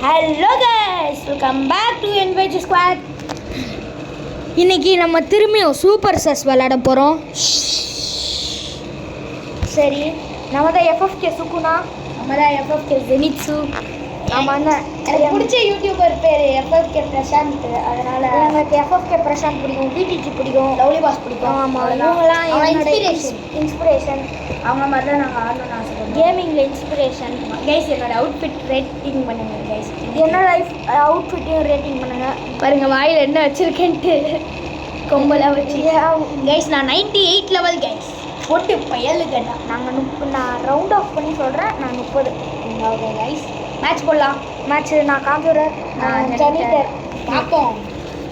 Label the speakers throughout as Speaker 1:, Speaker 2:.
Speaker 1: Hello guys, welcome back to என்வேஜ் squad. இன்னைக்கு நம்ம திரும்பியும் சூப்பர் சஸ் விளையாட போகிறோம். சரி, நம்ம தான் எஃப்எஃப்கே சுகுனா, நம்ம தான் எஃப்எஃப்கே ஜெனிட்ஸு. ஆமாம், எனக்கு பிடிச்ச யூடியூபர் பேர் எஃப்எஃப்கே பிரசாந்த். அதனால் எனக்கு எஃப்எஃப்கே பிரசாந்த் பிடிக்கும், டிடிஜி பிடிக்கும், லவ்லி பாஸ் பிடிக்கும். ஆமாம், இவங்களாம் இன்ஸ்பிரேஷன். அவங்க மாதிரி தான் நாங்கள் ஆடணும்னு ஆசைப்படுறோம். கேமிங்கில் இன்ஸ்பிரேஷன். கைஸ், என்னோட அவுட்ஃபிட் ரேட்டிங் பண்ணுங்கள் கைஸ். என்னோட அவுட்ஃபிட்டையும் ரேட்டிங் பண்ணுங்கள். பாருங்கள் வாயில் என்ன வச்சுருக்கேன்ட்டு கொம்பெல்லாம் வச்சு. கைஸ், நான் 98 லெவல் கைஸ். போட்டு பயலு கேட்டா நான் ரவுண்ட் ஆஃப் பண்ணி சொல்கிறேன். நான் 30. ஓகே கைஸ், மேட்ச் போடலாம். மேட்ச்சு நான் காம்பூரர், நான் ஜெனிட்டர். பார்ப்போம்.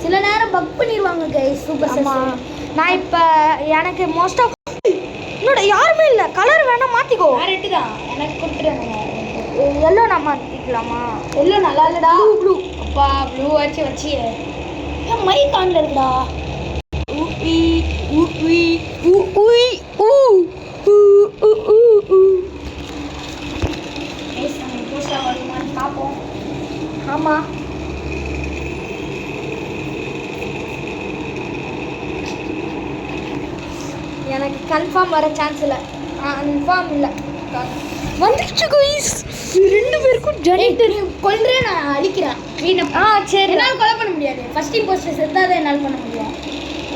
Speaker 1: சில நேரம் பக் பண்ணிடுவாங்க கைஸ் சூப்பர் சஸ். நான் இப்போ எனக்கு மோஸ்ட் ஆஃப் என்னோட யாருமே இல்லை. கலர் வேணால் மாற்றிக்கோ. ரெட்டு தான் எனக்கு கொடுத்துருங்க. எல்லோ நான் மாற்றிக்கலாமா? எல்லோ நல்லா இல்லைடா. ப்ளூ அப்பா, ப்ளூ வச்சு ஏன் மைக் ஆன்ல இருக்குடா. பார்ப்போம். ஆமாம், எனக்கு கன்ஃபார்ம் வர சான்ஸ் இல்லை. கன்ஃபார்ம் இல்லை. வந்துடுச்சு கைஸ். 2 பேருக்கும் ஜெனிட்டர் கொல்றேன். நான் அழிக்கிறேன். க்ளீனப். சரி, என்னால் கொலை பண்ண முடியாது. ஃபர்ஸ்ட் இம்போஸ்டர் செத்தாதான் என்னால் பண்ண முடியும்.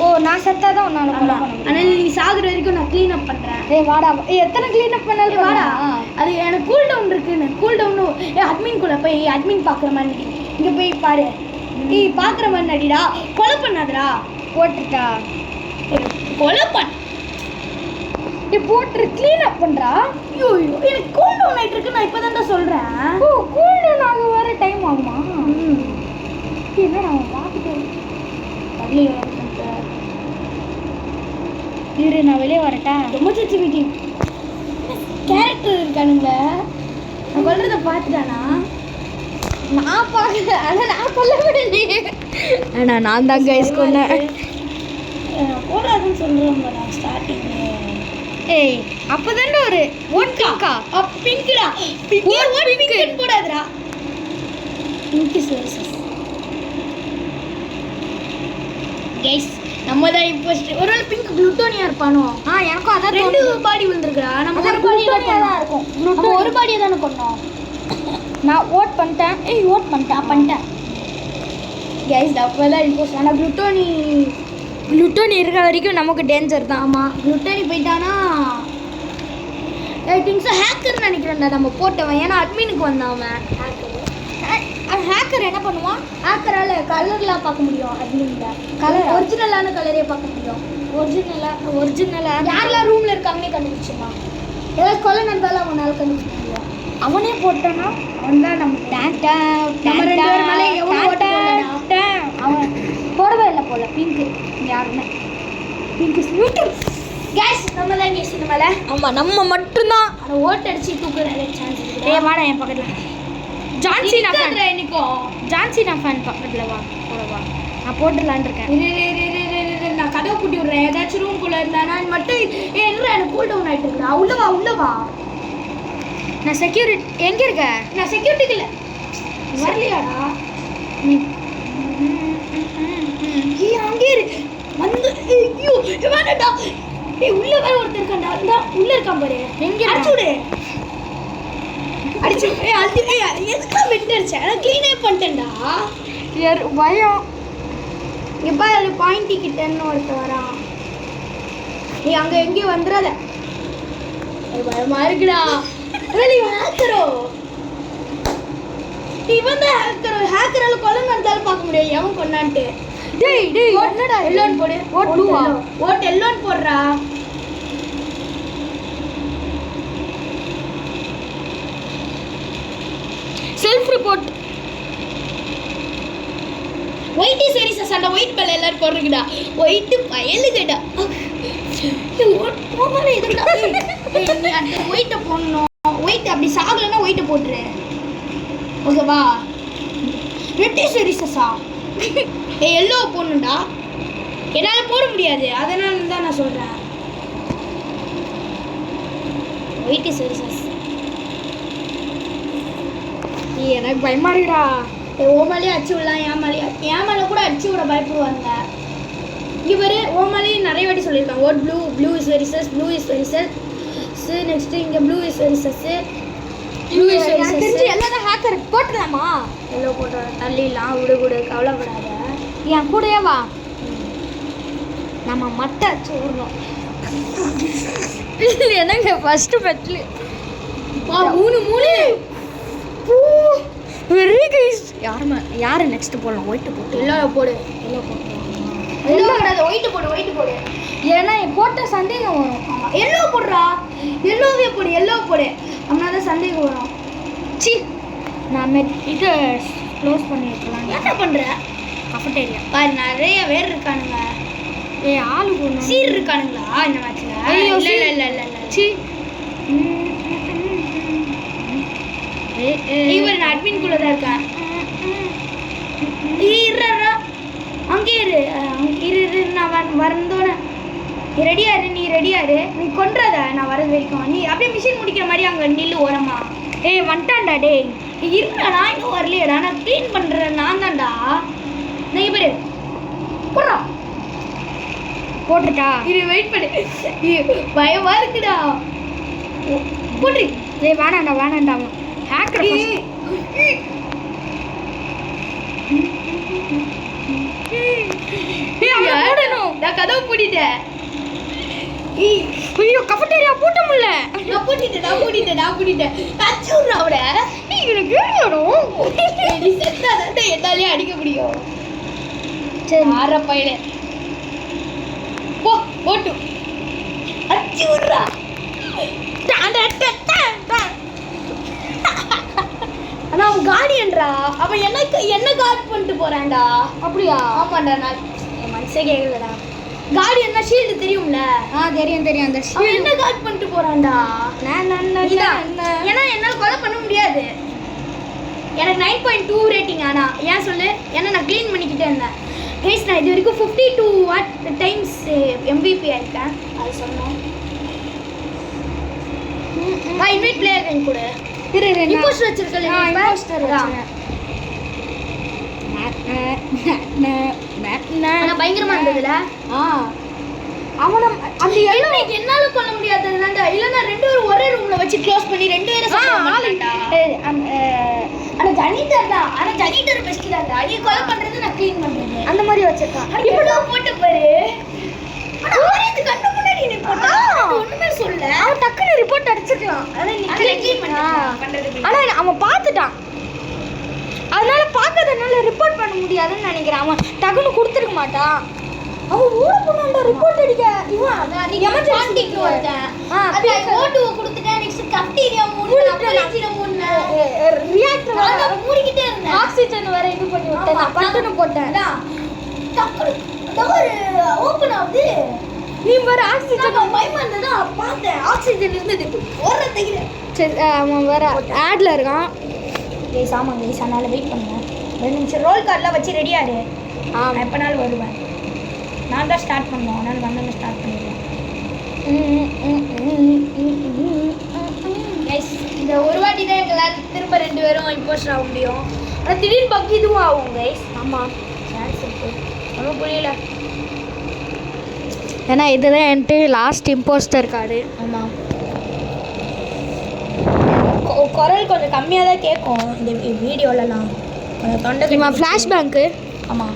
Speaker 1: ஓ, நான் செத்தாதான் உன்னால் கொலை பண்ண முடியும். ஆனால் நீ சாகுற வரைக்கும் நான் க்ளீன் அப் பண்ணுறேன். வாடா, எத்தனை க்ளீன் அப் பண்ணாலும் வாடா. அது எனக்கு கூல் டவுன் இருக்குன்னு. கூல் டவுனு அட்மின்குள்ளே போய் அட்மின் பார்க்குற மாதிரி இங்கே போய் பாரு. நீ பார்க்குற மாதிரி நடிடா. கொலை பண்ணாதடா. போட்டுட்டா கொலை பண்ண போட்டு க்ளீன் அப் பண்ணுறா. ஐயோ, எனக்கு கூல் டவுன் ஆகிட்டு இருக்கு. நான் இப்போ தான் சொல்கிறேன். ஓ, கூல் டவுன் ஆக வர டைம் ஆகுமா? என்ன நான் பார்த்துட்டு இரு, நான் வெளியே வரட்டா. ரொம்ப சச்சி மீட்டிங் கேரக்டர் இருக்கானுங்க. நான் கொல்றதை பார்த்துட்டானா? நான் பார்க்கல. ஆனால் நான் கொல்லவே இல்லையே. ஆனால் நான் தான் கைஸ் கொன்னேன். போடாதுன்னு சொல்கிறேன் நான் ஸ்டார்டிங். ஏய், அப்போதான்டா ஒரு ஓட்கா பிங்க்டா. பிங்க் போடாதடா. Pink sources guys. நம்ம தான் இப்போ ஒரு பிங்க் குளுட்டோனியா இருப்பானோ? எனக்கும் அதான் 2 பாடி விழுந்துருக்குறா. நம்ம ஒரு பாடியாக தான் இருக்கும். நம்ம ஒரு பாடியை தானே பண்ணோம். நான் ஓட் பண்ணிட்டேன். ஓட் பண்ணிட்டேன் கைஸ். அப்போ தான் இப்போ ஆனால் குளுட்டோனி இருக்கிற வரைக்கும் நமக்கு டேஞ்சர் தான். ஆமாம், குளுட்டோனி போயிட்டானா திங்ஸை ஹேக்கர்னு நினைக்கிறேன்டா நம்ம போட்டவன். ஏன்னா அட்மினுக்கு வந்தான் அவன். ஹேக்கர் என்ன பண்ணுவான்? ஹேக்கரால் கலர்லாம் பார்க்க முடியும். அட்மினில் கலர் ஒரிஜினலான கலரே பார்க்க முடியும். ஒரிஜினலாக யாரெல்லாம் ரூமில் இருக்காங்கன்னே கண்டுபிடிச்சிடலாம். ஏதாவது கொலை நடந்தாலும் அவனால் கண்டுபிடிக்க முடியும். அவனே போட்டானா அவன் தான் நம்ம அவன் போடவே இல்லை போல. பிங்க்கு யாருமே பிங்க்கு ஸ்வீட்டு கேஸ். நம்ம தான் கேஸ் இந்த மேலே. ஆமாம், நம்ம மட்டும்தான் அதை ஓட்டு அடிச்சு தூக்குற சான்ஸ் இருக்குது. வாடா என் பக்கத்தில். ஜான்சி நான் ஃபேன். ஜான்சி நான் ஃபேன். பக்கத்தில் வா, போடவா. நான் போட்டுடலான் இருக்கேன். நான் கதவை கூட்டி விட்றேன். ஏதாச்சும் ரூம்குள்ளே இருந்தானா மட்டும் என்ன எனக்கு கூல் டவுன் ஆகிட்டு இருக்கா. உள்ளவா. நான் செக்யூரிட்டி எங்கே இருக்க? நான் செக்யூரிட்டிக்கு இல்லை. வரலையாடா நீ? அங்கே இரு வந்து. ஐயோ வேணாடா. உள்ள வேற ஒருத்தர் இருக்கான்டா. அந்த உள்ள இருக்கான் பாரு. எங்கே அடிச்சுடு. எதுக்குலாம் வெட்டு அடிச்சேன்? நான் க்ளீனே பண்ணிட்டேன்டா. பயம். எப்பா அது பாயிண்டி கிட்டன்னு ஒருத்தர் வரான். நீ அங்கே எங்கேயும் வந்துடாத. பயமா இருக்குடா. ஹேக்கரோ இவன் தான் ஹேக்கரால கொலை நடந்தாலும் பார்க்க முடியும் எவன் கொண்டான்ட்டு. டேய் என்னடா எல்லோன்னு போடு. ஓட் எல்லோன்னு போடுறா. Self report. ஒயிட் சீரிஸ் அந்த ஒயிட் மேல எல்லாரும் போடுறீங்கடா. ஒயிட் பயலுகடா. ஓட் போகல எதுடா. நீ அந்த ஒயிட்டை போடணும். ஒயிட் அப்படி சாகலைன்னா ஒயிட்டை போட்டுரு. ஓகேவா? ரெட்டி சீரிஸா எல்லோ போடணும்டா. என்னால் போட முடியாது. அதனால தான் நான் சொல்கிறேன். ஒயிட் சீரிஸஸ் எனக்கு பயமா இருக்குடா.
Speaker 2: ஓமாலேயே அடிச்சு விடலாம், என் மேலே கூட அடிச்சு விட பயப்படுவாங்க. இவர் ஓமாலேயே நிறைய வாட்டி சொல்லியிருக்காங்க. Vote blue is very sus, blue is very sus. Next இங்கே blue is very sus, blue is very sus.
Speaker 1: தெரிஞ்சு எல்லாரும் ஹேக்கர் போட்டுடலாமா?
Speaker 2: எல்லோ போட்டு தள்ளிடலாம். விடு கவலைப்படாத.
Speaker 1: என் கூடயே வா, நம்ம மட்டை அடிச்சு விடணும். என்னங்க ஃபர்ஸ்ட் பெட்ல
Speaker 2: 3
Speaker 1: வெரி கைஸ். யாரு நெக்ஸ்ட் போடலாம்? ஒயிட் போட்டு
Speaker 2: எல்லோ போடு. எல்லோ கிடையாது, ஒயிட் போடு.
Speaker 1: ஏன்னா போட்ட சந்தேகம் வரும்.
Speaker 2: எல்லோ போடுறா, எல்லோவே போடு. அப்படின்னா சந்தேகம் வரும்.
Speaker 1: சி நான் இதை க்ளோஸ் பண்ணி வைக்கலாம்.
Speaker 2: என்ன பண்ணுற?
Speaker 1: கஃபட்டேரியா
Speaker 2: பாரு, நிறைய பேர் இருக்கானுங்க.
Speaker 1: ஆளு போடணும்.
Speaker 2: சீர் இருக்கானுங்களா இந்த மேட்ச்ல?
Speaker 1: ஐயோ,
Speaker 2: இல்ல. சி இவர் அட்மின் குள்ள தான் இருக்கேன். அங்கே இரு. நான் வரந்தோன்னு நீ ரெடியா இரு. நீ கொன்றத நான் வரது வரைக்கும் நீ அப்படியே மிஷின் முடிக்கிற மாதிரி அங்கே நில்லு ஓரமா.
Speaker 1: வந்துட்டான்டா டே.
Speaker 2: இருடா, நான் இன்னும் வரலையடா. நான் க்ளீன் பண்ணுறேன். நான் தான்டா. நான் இவரு போடுறா.
Speaker 1: போட்டுட்டா?
Speaker 2: இது வெயிட் பண்ணு. பயமா இருக்குடா. போட்டு.
Speaker 1: வேணாண்டா ஹேக்கர்.
Speaker 2: நான் கதவு பூட்டிட்டேன்.
Speaker 1: ஐயோ, கஃபட்டேரியா பூட்ட முடியல.
Speaker 2: நான் பூட்டிட்டேன். அச்சுடுறா அவட.
Speaker 1: எனக்கு
Speaker 2: நீ செத்தாதான் என்னாலே அடிக்க முடியும்.
Speaker 1: சரி,
Speaker 2: ஆற பையனே போட்டு அடிச்சு விடுறா. ஆனா அவன் கார்டியன்டா. அவன் என்ன கார்ட் பண்ணிட்டு போறான்டா.
Speaker 1: அப்படியா?
Speaker 2: ஆமாண்டா, நான் என் மனசே கேட்கலடா. கார்டியன்னா ஷீல்டு தெரியும்ல?
Speaker 1: தெரியும். அந்த
Speaker 2: அவன் என்ன கார்ட் பண்ணிட்டு போறான்டா. ஏன்னா என்னால கொலை பண்ண முடியாது. எனக்கு 9.2 ரேட்டிங். ஆனா ஏன் சொல்லு? ஏன்னா நான் க்ளீன் பண்ணிக்கிட்டே இருந்தேன். கைஸ், நான் இது வரைக்கும் 52 டைம்ஸ் MVP ஆயிருக்கேன். அது சொன்னோம். நான் இன்வைட் பிளேயர் கன் கூட இம்போஸ்டர் வச்சிருக்கேன். ஆனா பயங்கரமா இருந்ததுல.
Speaker 1: அவன அந்த
Speaker 2: என்னால கொல்ல முடியாதுதான்டா. இல்லனா ரெண்டு பேரும் ஒரே ரூம்ல வச்சு க்ளோஸ் பண்ணி ரெண்டு பேரும் சாப்பிடலாம்டா. ஆனா ஜனிட்டர் தான். ஆனா ஜனிட்டர் பெஸ்ட் தான்டா. நீ கொலை பண்றது நான் க்ளீன் பண்றது.
Speaker 1: அந்த மாதிரி வச்சிருக்கான்.
Speaker 2: இப்படி போட்டு பாரு. ஆனா ஒரே இது கண்ணு முன்னாடி நீ போட்டா ஒண்ணுமே சொல்ல.
Speaker 1: அவன் டக்குனு ரிப்போர்ட் அடிச்சிக்கலாம்.
Speaker 2: அத நீ க்ளீன் பண்றது.
Speaker 1: ஆனா அவன் பார்த்துட்டான். அதனால பார்க்கறதுனால ரிப்போர்ட் பண்ண முடியாதுன்னு நினைக்கிறேன். அவன் டக்குனு கொடுத்துருக்க மாட்டான். அவன் ஊர போனான்டா ரிப்போர்ட் அடிக்க. இவன்
Speaker 2: நீ எமர்ஜென்சிக்கு வரேன். ஓட்டு கொடுத்துட்டேன். நெக்ஸ்ட் கஃப்டீரியா மூணு, அப்புறம் மூணு
Speaker 1: ரியாக்டர்
Speaker 2: நான் மூடிக்கிட்டே இருந்தேன்.
Speaker 1: ஆக்ஸிஜன் வேற இது பண்ணி விட்டேன். நான் பட்டனை போட்டேன்.
Speaker 2: டக்குனு டோர் ஓபன் ஆகுது.
Speaker 1: நீ வேற ஆக்ஸிஜன்
Speaker 2: பயமா இருந்ததா பார்த்தேன். ஆக்ஸிஜன் இருந்தது. ஓடுற தைக்கிற.
Speaker 1: சரி, அவன் வேற ஆட்ல இருக்கான்.
Speaker 2: கைஸ், ஆமாம் கைஸ், அதனால வெயிட் பண்ணுங்க. 2 நிமிஷம் ரோல் கார்டெலாம் வச்சு ரெடியா இரு. நான் எப்போனாலும் வருவேன். நான் தான் ஸ்டார்ட் பண்ணுவோம். அதனால வந்தோன்னு ஸ்டார்ட் பண்ணிடுவேன். கைஸ், இந்த ஒரு வாட்டி தான் எங்களால் திரும்ப 2 பேரும் இம்போஸ்டர் ஆக முடியும். ஆனால் திடீர்னு பக் இதுவும் ஆகும் கைஸ்.
Speaker 1: ஆமாம்,
Speaker 2: சான்ஸ் இருக்கு. ஒன்றும் புரியல.
Speaker 1: ஏன்னா இதுதான் என்கிட்ட லாஸ்ட் இம்போஸ்டர் கார்டு.
Speaker 2: ஆமாம், குரல் கொஞ்சம் கம்மியாக தான் கேட்கும் இந்த வீடியோலலாம். கொஞ்சம் தொண்டை
Speaker 1: ஃப்ளாஷ்பேங்க்கு.
Speaker 2: ஆமாம்,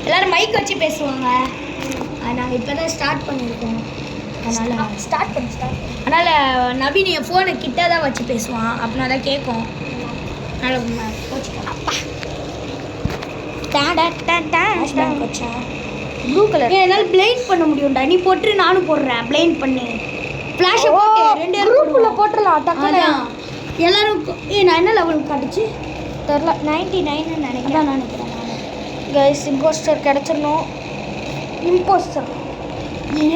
Speaker 2: எல்லோரும் மைக் வச்சு பேசுவாங்க. நாங்கள் இப்போ தான் ஸ்டார்ட் பண்ணியிருக்கோம். அதனால் ஸ்டார்ட் பண்ணி அதனால் நவீன் என் ஃபோனை கிட்ட தான் வச்சு பேசுவான். அப்படின்னா தான் கேட்கும். அதனால் வச்சுக்கலாம். அப்பா வச்சா
Speaker 1: ப்ளூ கலர்.
Speaker 2: என்னால் பிளைண்ட் பண்ண முடியும்டா. நீ போட்டு நானும் போடுறேன். பிளைண்ட் பண்ணி ஃப்ளாஷை போட்டு 2
Speaker 1: குரூப்புள்ள போட்டுடலாம் டக்குனு.
Speaker 2: எல்லாரும் நான் என்ன லெவலுக்கு காட்டுச்சு
Speaker 1: தெரில. 99 நினைக்கிறேன்.
Speaker 2: நான் நினைக்கிறேன்.
Speaker 1: கைஸ், இம்போஸ்டர் கிடச்சிடணும். இம்போஸ்டர்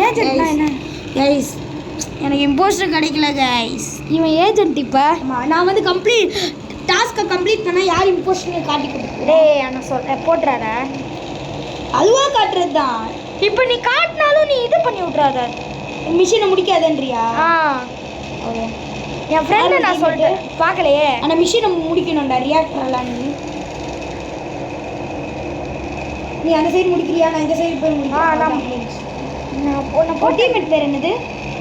Speaker 2: ஏஜென்ட்னா என்ன கைஸ்? எனக்கு இம்போஸ்டர் கிடைக்கல கைஸ்.
Speaker 1: இவன் ஏஜென்ட். இப்போ
Speaker 2: நான் வந்து டாஸ்க்கை கம்ப்ளீட் பண்ணால் யார் இம்போஸ்டர் காட்டி கொடுத்து.
Speaker 1: டேய், நான் போட்டுறாத.
Speaker 2: அதுவாக காட்டுறது தான்.
Speaker 1: இப்போ நீ காட்டினாலும் நீ இது பண்ணி விட்றாத.
Speaker 2: மிஷினை முடிக்காதன்றியா?
Speaker 1: ஓகே. என் ஃப்ரெண்டு நான் சொல்லிட்டேன் பார்க்கலையே.
Speaker 2: அந்த மிஷினை முடிக்கணும்டா ரியாக்டர்லாம் நீ அந்த சைடு முடிக்கிறியா? நான் இந்த சைடு போய் முடிக்கிறேன். டீம்மேட் பேர் என்னது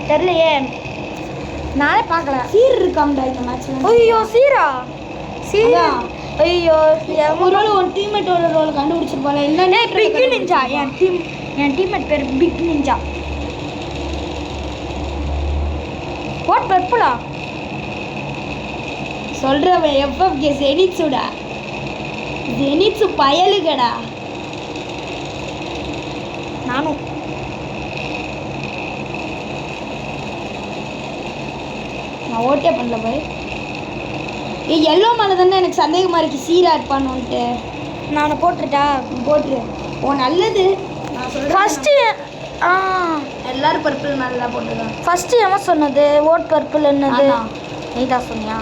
Speaker 1: தெரியலையே, நானே பார்க்கல.
Speaker 2: சீர் இருக்காம்டா இந்த மேட்ச்ல.
Speaker 1: ஐயோ சீரா சீரா ஐயோ
Speaker 2: ஒரு ரோல் ஒரு டீம்மேட் ஒரு ரோல் கண்டுபிடிச்சிருப்பால.
Speaker 1: என்னன்னே பிக் நிஞ்சா. என் டீம்மேட் பேர் பிக் நிஞ்சா. வாட் பர்பிளா
Speaker 2: சொல்றவன் எஃப்எஃப்கே ஜெனிட்ஸுடா. ஜெனிட்ஸு பயலுகடா.
Speaker 1: நானும்
Speaker 2: நான் ஓட்டே பண்ணல பாரு. எல்லோ மேலே தானே எனக்கு சந்தேகமாக இருக்குது சீரா இருப்பானுன்ட்டு.
Speaker 1: நான் போட்டுட்டா
Speaker 2: போட்டுரு. ஓ நல்லது. நான் சொல்கிறேன்
Speaker 1: ஃபஸ்ட்டு
Speaker 2: எல்லாரும் பர்பிள் மேலே தான் போட்டுருக்காங்க.
Speaker 1: ஃபஸ்ட்டு எவன் சொன்னது ஓட் பர்பிள் என்னது? நீ தான் சொன்னியா?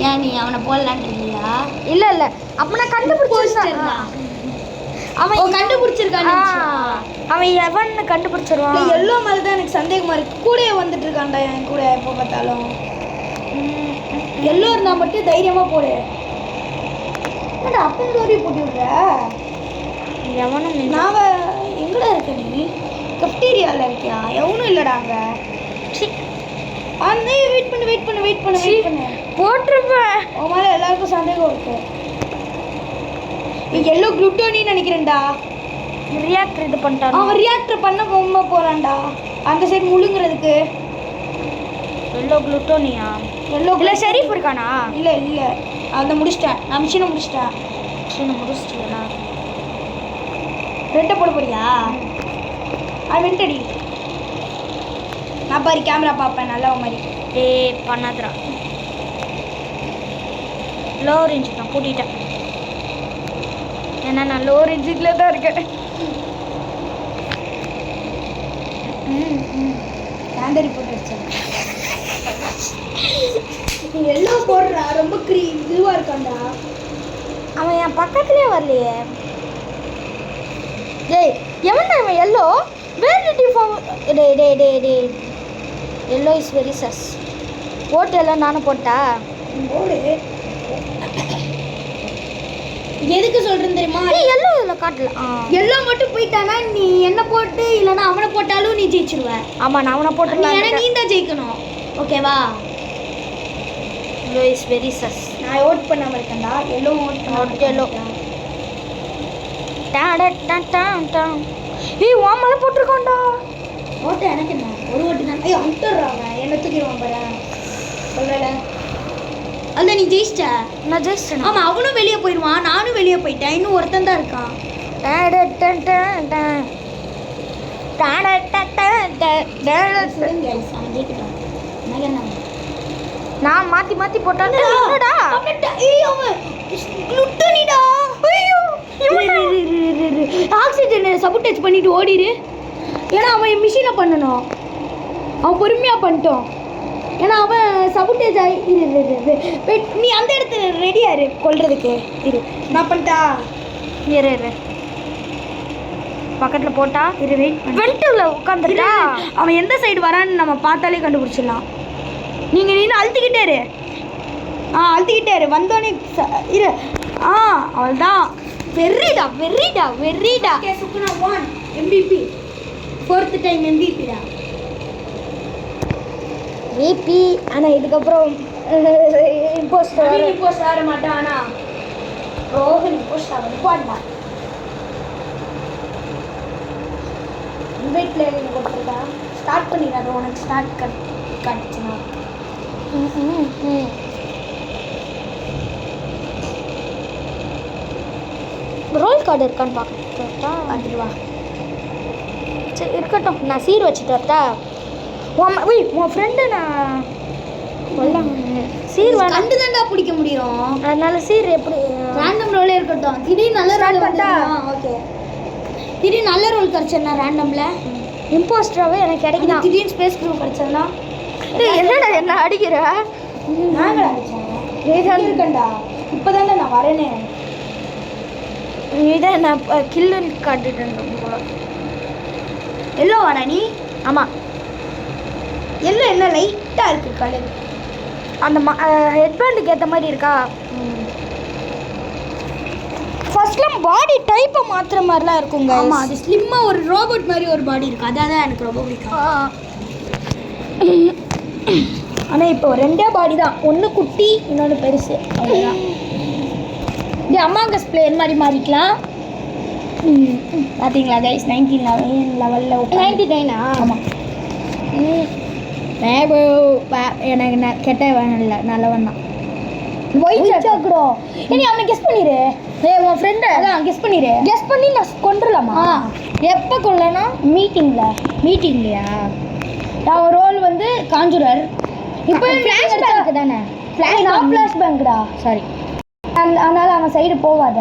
Speaker 2: ஏன் நீ அவனை போடலான்றியா?
Speaker 1: இல்லை இல்லை, அப்போ நான் கண்டுபிடிச்சிருந்தேன்.
Speaker 2: அவன் கண்டுபிடிச்சிருக்கான்.
Speaker 1: அவன் எவன்னு கண்டுபிடிச்சிருவான்.
Speaker 2: எல்லோ மேலே தான் எனக்கு சந்தேகமாக இருக்குது. கூடயே வந்துட்டு இருக்கான்டா என் கூட எப்போ பார்த்தாலும். எல்லோ இருந்தால் மட்டும் தைரியமாக போடு. என்னடா அப்போ ஸ்டோரி போட்டு விட்ற?
Speaker 1: எவனும்
Speaker 2: நான் எங்கடா இருக்க? நீ கஃப்டீரியாவில் இருக்கியா? எவனும் இல்லைடா அங்கே. அந்த வெயிட் பண்ணு
Speaker 1: போட்டிருப்பேன்.
Speaker 2: உன் மேலே எல்லாருக்கும் சந்தேகம் இருக்கு. நீ எல்லோ குளுட்டோனின்னு நினைக்கிறேன்டா.
Speaker 1: ரியாக்டர் இது பண்ணிட்டான்.
Speaker 2: அவன் ரியாக்டர் பண்ண ரொம்ப போகிறான்டா அந்த சைடு முழுங்குறதுக்கு.
Speaker 1: எல்லோ குளுட்டோனியா?
Speaker 2: எல்லோ
Speaker 1: இல்லை ஷெரீஃப் இருக்கானா?
Speaker 2: இல்லை அந்த முடிச்சிட்டேன். நான் மிஷினை முடிச்சிட்டேன்.
Speaker 1: மிஷினை முடிச்சிட்டீங்களா?
Speaker 2: ரெட்டை போட போறியா? அது வெண்டடி. நான் பாரு கேமரா பார்ப்பேன் நல்லா மாதிரி.
Speaker 1: பண்ணாதரா லோ ரேஞ்சு நான் கூட்டிட்டேன். ஏன்னா நான் லோ ரேஞ்சில் தான் இருக்கேன்.
Speaker 2: கேண்டரி போட்டு வச்சேன். நீ எல்லோ போடுறா ரொம்ப இதுவாக இருக்கான்டா.
Speaker 1: அவன் என் பக்கத்துலேயே வரலையே. டேய் எவன்டா இவன்? Yellow where did you form? டே yellow is very sus. Vote எல்லாம் நானும் போட்டா
Speaker 2: போடு. எதுக்கு சொல்கிறேன்னு தெரியுமா?
Speaker 1: எல்லோ இதில் காட்டலாம்.
Speaker 2: எல்லோ மட்டும் போயிட்டானா நீ என்ன போட்டு இல்லைன்னா அவனை போட்டாலும் நீ ஜெயிச்சிருவ.
Speaker 1: ஆமாம் நான் அவனை போட்டு.
Speaker 2: ஏன்னா நீ தான் ஜெயிக்கணும். ஓகேவா?
Speaker 1: Yellow is very sus.
Speaker 2: நான் ஓட் பண்ணாமல் இருக்கேன்டா. எல்லோ ஓட்
Speaker 1: எல்லோ ஏய் உன் மேலே போட்டிருக்கோண்டா.
Speaker 2: ஓட்டு எனக்கு என்ன ஒரு ஓட்டு தான். ஐயோ அனுப்பிடுறாங்க என்ன தூக்கிடுவான் பாரு. சொல்லலை அல்ல நீ ஜெயிச்சிட்ட.
Speaker 1: நான் ஜெயிச்சிட்டேன்.
Speaker 2: ஆமாம் அவனும் வெளியே போயிடுவான் நானும் வெளியே போயிட்டேன். இன்னும் ஒருத்தன் தான் இருக்கான்.
Speaker 1: நான் மாற்றி மாற்றி போட்டான்டா.
Speaker 2: ஆக்சிஜனை சபோட்டேஜ் பண்ணிட்டு ஓடிடு. ஏன்னா அவன் மிஷினை பண்ணணும். அவன் பொறுமையாக பண்ணிட்டோம். ஏன்னா அவன் சபோட்டேஜ் ஆகி நீ அந்த இடத்துல ரெடியா இரு கொல்றதுக்கு. இரு நான் பண்ணிட்டா.
Speaker 1: இரு பக்கத்தில் போட்டா இரு வெயிட் வெண்ட்டுல உட்காந்துட்டா.
Speaker 2: அவன் எந்த சைடு வரான்னு நம்ம பார்த்தாலே கண்டுபிடிச்சிடலாம். நீங்கள் நின்று அழுத்திக்கிட்டே இரு. அழுத்திக்கிட்டே இரு. வந்தோடனே இரு. அவள்தான். வெர்ரிடா சுக்குனா 1 MVP 4th டைம் MVP-டா.
Speaker 1: விபி. ஆனால் இதுக்கப்புறம் இம்போஸ்டர்
Speaker 2: ஆட மாட்டான். ஆனால் ரோஹன் இம்போஸ்ட் ஆடா. இன்வைட் பிளேயர் கொடுத்துருக்கா. ஸ்டார்ட் பண்ணிடாது. உனக்கு ஸ்டார்ட் காட்டுச்சுன்னா
Speaker 1: ரோல் கார்டு இருக்கான்னு பார்த்துட்டா.
Speaker 2: பார்த்துட்டு வா.
Speaker 1: சரி இருக்கட்டும். நான் சீர் வச்சுட்டு வரட்டா? உன் ஃப்ரெண்டு நான் சீர்
Speaker 2: கண்டு தாண்டா பிடிக்க முடியும்.
Speaker 1: அதனால சீர் எப்படி
Speaker 2: ரேண்டம் ரோலே இருக்கட்டும். திடீர்னு நல்ல ரோல் வந்தா ஓகே. திடீர்னு நல்ல ரோல் கிடச்சா ரேண்டம்ல
Speaker 1: இம்போஸ்டராகவே எனக்கு கிடைக்குதா?
Speaker 2: திடீர்னு ஸ்பேஸ் க்ரூ கிடச்சதுன்னா
Speaker 1: என்னடா என்ன அடிக்கிற?
Speaker 2: நாங்கள் அடித்தேன் இருக்கண்டா. இப்போ தானே நான் வரேனே.
Speaker 1: இதான் நான் கில்லுன்னு காட்டிட்டேன் போல.
Speaker 2: எல்லோ வாடா நீ?
Speaker 1: ஆமாம்
Speaker 2: எல்லோ என்ன லைட்டாக இருக்குது கலர்.
Speaker 1: அந்த ஹெட்பேண்டுக்கு ஏற்ற மாதிரி இருக்கா. ஃபர்ஸ்ட்லாம் பாடி டைப்பை மாற்றுற மாதிரிலாம் இருக்குங்க.
Speaker 2: ஆமாம், அது ஸ்லிம்மாக ஒரு ரோபோட் மாதிரி ஒரு பாடி இருக்குது. அதான் தான் எனக்கு ரொம்ப பிடிக்கும்.
Speaker 1: ஆனால் இப்போ 2 பாடி தான், ஒன்று குட்டி இன்னொன்று பெருசு, அவ்வளோதான். இது அமாங்கஸ் பிளேயர் மாதிரி மாறிக்கலாம். பார்த்தீங்களா கைஸ், 19 லெவலில் 99. ஆமாம். எனக்கு கெட்டவன் இல்லை, நல்லவன் தான். ஒயிட் சாக்கடோ இனி அவனை கெஸ் பண்ணிடு. உன் ஃப்ரெண்டு அதான் கெஸ் பண்ணிடு. கெஸ் பண்ணி நான் கொண்டுலாமா? எப்போ கொள்ளனா? மீட்டிங்லையா? அவன் ரோல் வந்து காஞ்சுரர். இப்போ ஃப்ளாஷ்பேக் தானே? ஃப்ளாஷ்பேங்க்டா, சாரி. அதனால் அவன் சைடு போவாத.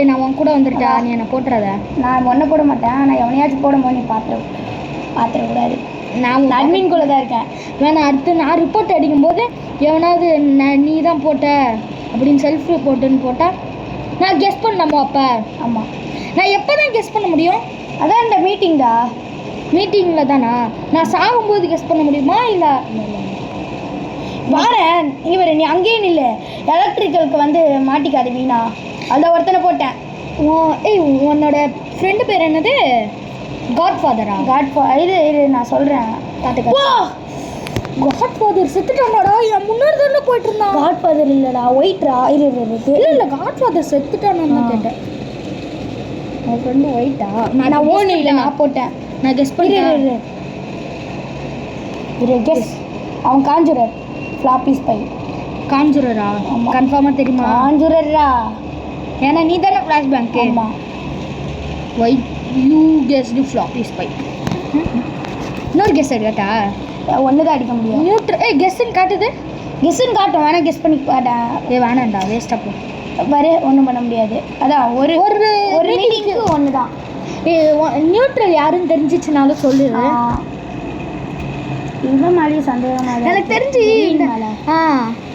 Speaker 1: நான் உன் கூட வந்துட்டா, நீ என்னை போட்டுறத. நான் ஒன்றை போட மாட்டேன், ஆனால் எவனையாச்சும் போடும்போது நீ பார்த்துடக்கூடாது. நான் அட்மின்குள்ளே தான் இருக்கேன். வேணா அடுத்து நான் ரிப்போர்ட் அடிக்கும்போது எவனாவது நீ தான் போட்ட அப்படின்னு செல்ஃப் ரிப்போர்ட்டுன்னு போட்டால் நான் கெஸ் பண்ணலாமா அப்போ? ஆமாம். நான் எப்போ தான் கெஸ் பண்ண முடியும்? அதான் இந்த மீட்டிங்கில் தானா? நான் சாகும்போது கெஸ் பண்ண முடியுமா? இல்லை வாரேன் இங்கே வேறு, நீ அங்கேயே நில்லு. எலக்ட்ரிக்கலுக்கு வந்து மாட்டிக்காது வீணா. அதை ஒருத்தனை போட்டேன். உன்னோட ஃப்ரெண்டு பேர் என்னது? காட்ஃபாதரா? இது நான் சொல்கிறேன். காட்ஃபாதர் செத்துட்டானாடா. என் முன்னாடி தானே போயிட்டு இருந்தான். காட்ஃபாதர் இல்லைடா, ஒயிட்ரா. இல்லை காட்ஃபாதர் செத்துட்டானு கேட்டேன். உன் ஃப்ரெண்டு ஒயிட்டா? நான் ஓன் இல்லை, நான் போட்டேன். நான் கெஸ் பண்ணிடுறேன். கெஸ். அவன் காஞ்சுரர். Floppy spy. காஞ்சுரரா? கன்ஃபார்மாக தெரியுமா? காஞ்சுரரா, ஏன்னா நீ தானே ஃப்ளாஷ்பேங்க். ஆமாம். White you guessed floppy spy. இன்னொரு கெஸ் அடிக்கட்டா? ஒன்று தான் அடிக்க முடியும். கெஸ்ஸுன்னு காட்டுது. கெஸ்ஸுன்னு காட்டும், வேணா கெஸ் பண்ணி காட்டேன். வேணாண்டா, வேஸ்ட்டாக போ. வர ஒன்றும் பண்ண முடியாது. அதான் ஒரு ஒரு ஒரு மீட்டிங்க்கு ஒன்று தான். நியூட்ரல் யாருன்னு தெரிஞ்சிச்சுனாலும் சொல்லுது. இவன் மேலேயே சந்தேகமாக எனக்கு தெரிஞ்சு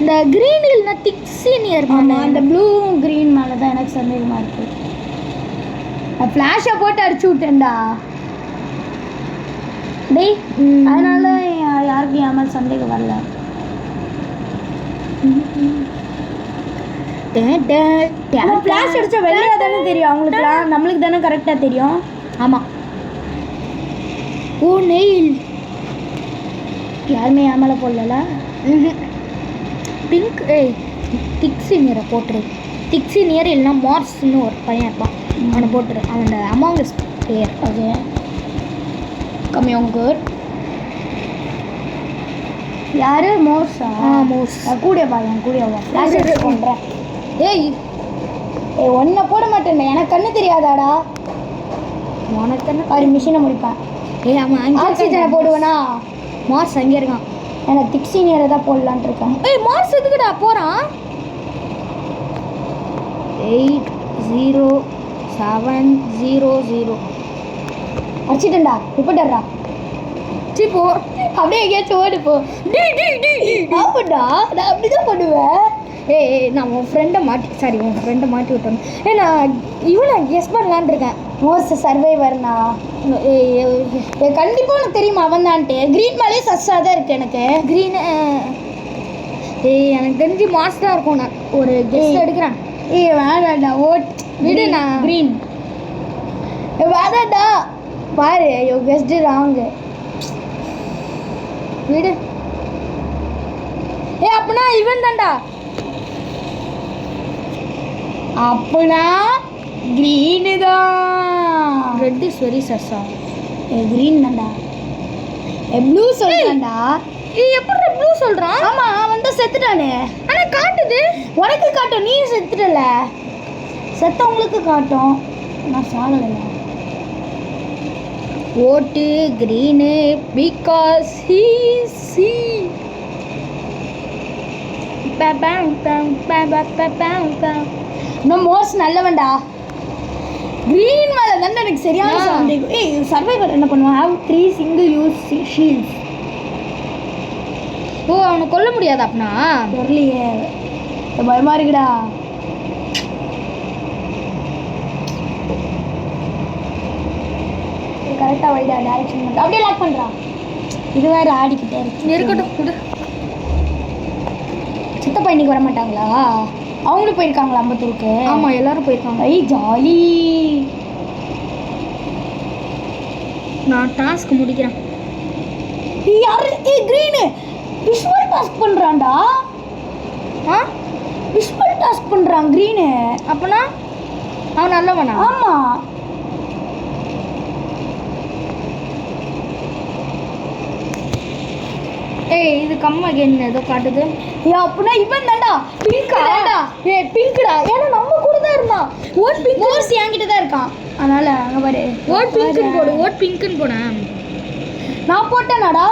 Speaker 1: இந்த க்ரீன் இல்லைன்னா திக் சீனியர். ஆமாம், அந்த ப்ளூ க்ரீன் மேலே தான் எனக்கு சந்தேகமாக இருக்குது. ஃப்ளாஷை போட்டு அடிச்சு விட்டேன்டா டேய். அதனால யாருக்கும் என் மேலே சந்தேகம் வரல. ஃப்ளாஷ் அடித்தா வெளியே தானே தெரியும் அவங்களுக்குலாம், நம்மளுக்கு தானே கரெக்டாக தெரியும். ஆமாம். ஓ நெயில் யாருமே என் மேலே போடல. பிங்க். திக் சீனியரை போட்டுரு. திக் சீனியர் இல்லைன்னா மார்ஸ்ன்னு ஒரு பையன் இருப்பான், அவனை போட்டுரு. அவனோட அமாங்கஸ் பேர். ஓகே, கம்மி ஆன் குட். யார்? மோர்ஸா? மோர்ஸ். கூடிய பாயன், கூடிய பண்ணுறேன். ஏய் ஒன்றை போட மாட்டேன், எனக்கு கண்ணு தெரியாதாடா? உனக்கு கண்ணு பாரு, மிஷினை முடிப்பேன். அவன் ஆக்சிஜனை போடுவேனா? மார்ஸ் அங்கே இருக்கான். எனக்கு திக் சீனியரை தான் போடலான்ட்டு இருக்கேன். மார்ஸ் எதுக்குடா போகிறான்? 80700 அடிச்சிட்டேன்டா. ரிப்போர்ட்டர்டா. போ அப்படியே எங்கேயாச்சும் ஓடு போ. ஆமாண்டா, நான் அப்படி தான் பண்ணுவேன். நான் உன் ஃப்ரெண்டை மாட்டி விட்டேன். நான் இவனை கெஸ் பண்ணலான் இருக்கேன். மோஸ்ட் சர்வைவர்னா கண்டிப்பாக உனக்கு தெரியுமா அவன் தான்ட்டு. க்ரீன் மேலேயே சஸ்ஸாக தான் இருக்குது எனக்கு. க்ரீனு எனக்கு தெரிஞ்சு மாஸ் தான் இருக்கும். நான் ஒரு கெஸ் எடுக்கிறேன். வேணாண்டா, ஓட் விடு. நான் க்ரீன் வேணாண்டா. பாரு, யோ கெஸ்டு ராங்கு. விடு. அப்படின்னா இவன் தான்டா. அப்படின்னா க்ரீனு தான். ரெட் இஸ் வெரி சஸ்ஸா. க்ரீன் தான்டா. ப்ளூ சொல்றான்டா. எப்படி ப்ளூ சொல்றான்? ஆமா, அவன் தான் செத்துட்டானே. ஆனா காட்டுது. உனக்கு காட்டும், நீ செத்துட்டல. செத்தவங்களுக்கு காட்டும், நான் சாகல. ஓட்டு க்ரீனு பிகாஸ் ஹீ சி. இன்னும் மோஸ்ட் நல்லவன்டா. க்ரீன் மேலே தானே எனக்கு சரியான சந்தேகம். சர்வைவர் என்ன பண்ணுவான்? Have 3 single use shields. அவனை கொல்ல முடியாது அப்படின்னா? தெரியலையே, பயமா இருக்குடா. கரெக்டாக வைடா, டேரக்ஷன் பண்ணுறா. அப்படியே லாக் பண்ணுறான். இது வேறு ஆடிக்கிட்டே இருக்கு. இருக்கட்டும். சித்தப்பா இன்னைக்கு வர மாட்டாங்களா? அவங்களும் போயிருக்காங்களா அம்பத்தூருக்கு?
Speaker 2: ஆமாம் எல்லாரும் போயிருக்காங்க.
Speaker 1: ஐ ஜாலி.
Speaker 2: நான் டாஸ்க் முடிக்கிறேன்.
Speaker 1: யாரு? கிரீனு விஷுவல் டாஸ்க் பண்ணுறான்டா. விஷுவல் டாஸ்க் பண்ணுறான் கிரீனு.
Speaker 2: அப்போனா அவன் நல்லவனா?
Speaker 1: ஆமாம்.
Speaker 2: ஏய் இது கம்மா கேம் ஏதோ காட்டுது.
Speaker 1: அப்படின்னா இவன் தான்டா பிங்க்டா. பிங்க்டா. ஏன்னா நம்ம கூட தான் இருந்தான். ஓட் பிங்க்
Speaker 2: கோர்ஸ் என்கிட்ட தான் இருக்கான்.
Speaker 1: அதனால அங்கே பாரு.
Speaker 2: ஓட் பிங்க்னு போடு. ஓட் பிங்க்னு போனேன்.
Speaker 1: நான் போட்டேனாடா?